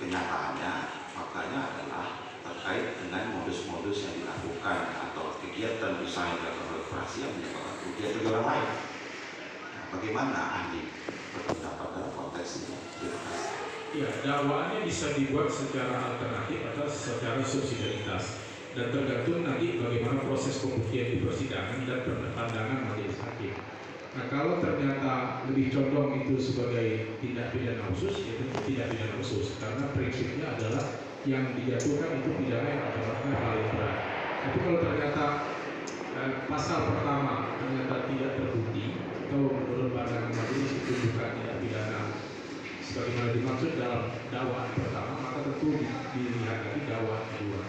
kenyataannya faktanya adalah terkait dengan modus-modus yang dilakukan atau kegiatan usaha yang dilakukan oleh koperasi yang menyebabkan kerugian bagi orang lain. Nah, bagaimana ahli berpendapat dalam konteks ini? Terima kasih. Ya, dakwaannya bisa dibuat secara alternatif atau secara subsidiaritas dan tergantung nanti bagaimana proses pembuktian di persidangan dan pandangan majelis hakim. Nah, kalau ternyata lebih condong itu sebagai tindak pidana khusus, ya tentu tindak pidana khusus karena prinsipnya adalah yang dijatuhkan itu pidana yang adalah paling berat. Tapi kalau ternyata pasal pertama ternyata tidak terbukti atau menurut pandangan majelis itu bukan tindak pidana sebagaimana dimaksud dalam dakwaan pertama, maka tentu dilihat lagi dakwaan kedua.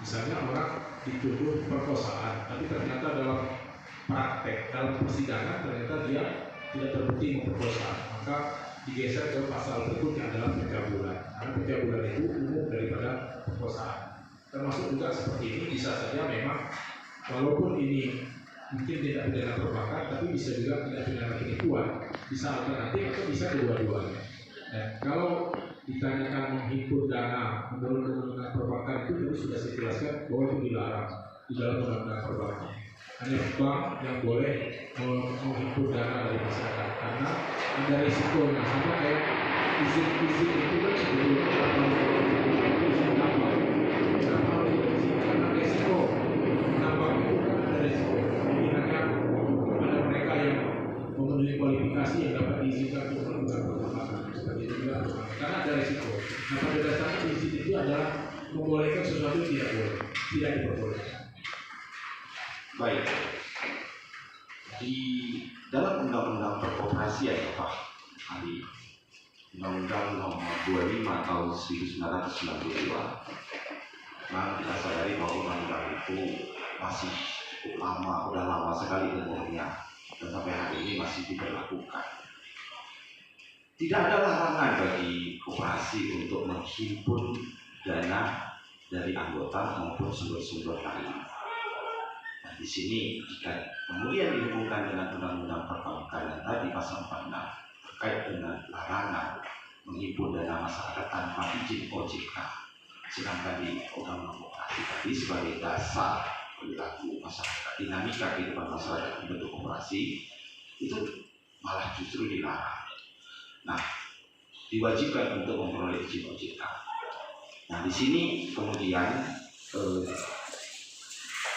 Misalnya orang dituduh perkosaan, tapi ternyata dalam praktek, dalam persidangan ternyata dia tidak terbukti memperkosa, maka digeser ke pasal berikutnya adalah pencabulan. Karena pencabulan itu umum daripada perkosaan. Termasuk juga seperti ini, bisa saja memang walaupun ini mungkin tidak pidana perbuatan, tapi bisa juga tidak pidana penipuan, bisa alternatif atau bisa dua-duanya. Dan kalau ditanyakan menghimpun dana menurut undang-undang perbankan itu tadi sudah saya jelaskan bahwa itu dilarang di dalam undang-undang perbankan. Hanya bank yang boleh menghimpun dana dari masyarakat karena ada risikonya. Sama kayak izin itu kan sebetulnya izin tambang. Kenapa harus izin? Karena risiko tambang itu kan ada risiko. Jadi hanya ada mereka yang memenuhi kualifikasi yang dapat diizinkan untuk melakukan perbankan. Karena ada risiko. Nah, pada dasarnya izin itu adalah membolehkan sesuatu yang tidak boleh, tidak diperbolehkan. Baik. Di dalam undang-undang perkoperasian ya Pak Ali, Undang-Undang Nomor 25 Tahun 1992, nah kita sadari bahwa undang-undang itu masih cukup lama, udah lama sekali umurnya, dan sampai hari ini masih diberlakukan. Tidak ada larangan bagi koperasi untuk menghimpun dana dari anggota maupun sumber-sumber lain. Nah, di sini jika kemudian dihubungkan dengan undang-undang perbankan yang tadi pasal 46 terkait dengan larangan menghimpun dana masyarakat tanpa izin OJK, sedangkan di undang-undang koperasi tadi sebagai dasar perilaku masyarakat, dinamika kehidupan masyarakat membentuk koperasi itu malah justru dilarang. Nah, diwajibkan untuk memperoleh izin OJK. Nah, di sini kemudian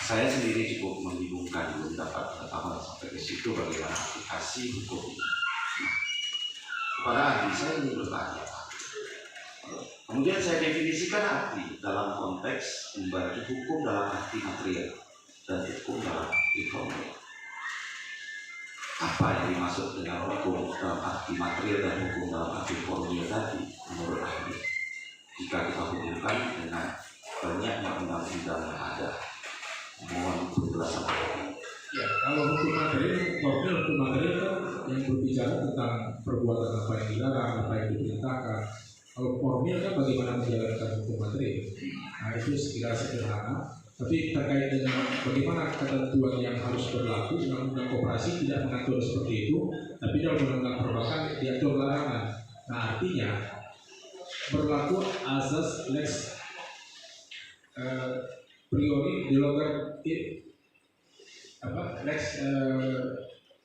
saya sendiri cukup membingungkan, belum dapat pengetahuan sampai ke situ bagaimana aplikasi hukum ini. Nah, kepada ahli saya ingin bertanya. Kemudian saya definisikan arti dalam konteks membagi hukum dalam arti material dan hukum dalam arti formil. Apa yang dimaksud dengan hukum dalam arti material dan hukum dalam arti formil tadi menurut ahli? Jika kita hubungkan dengan banyaknya undang-undang yang ada, mohon penjelasan. Ya, kalau hukum material, formil hukum material kan yang berbicara tentang perbuatan apa yang dilarang, apa yang diperintahkan. Kalau formil kan bagaimana menjalankan hukum material. Nah, itu sekira sederhana. Tapi terkait dengan bagaimana ketentuan yang harus berlaku, undang-undang koperasi tidak mengatur seperti itu, tapi dalam undang-undang perbankan diatur larangan. Nah, artinya berlaku asas lex priori derogator lex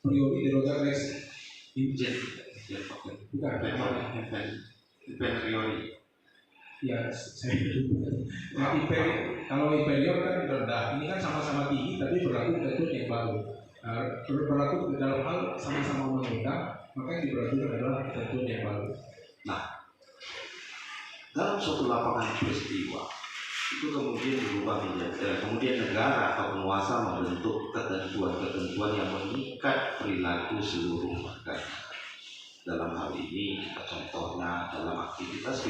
priori derogator lex injet bukan priori. Ya, saya nah, kalau inferior kan rendah, ini kan sama-sama tinggi tapi berlaku ketentuan yang baru. Berlaku dalam hal sama-sama mengundang, maka yang diberlakukan adalah ketentuan yang baru. Nah, dalam suatu lapangan peristiwa itu kemudian berubah menjadi kemudian negara atau penguasa membentuk ketentuan-ketentuan yang mengikat perilaku seluruh warga. Dalam hal ini contohnya dalam aktivitas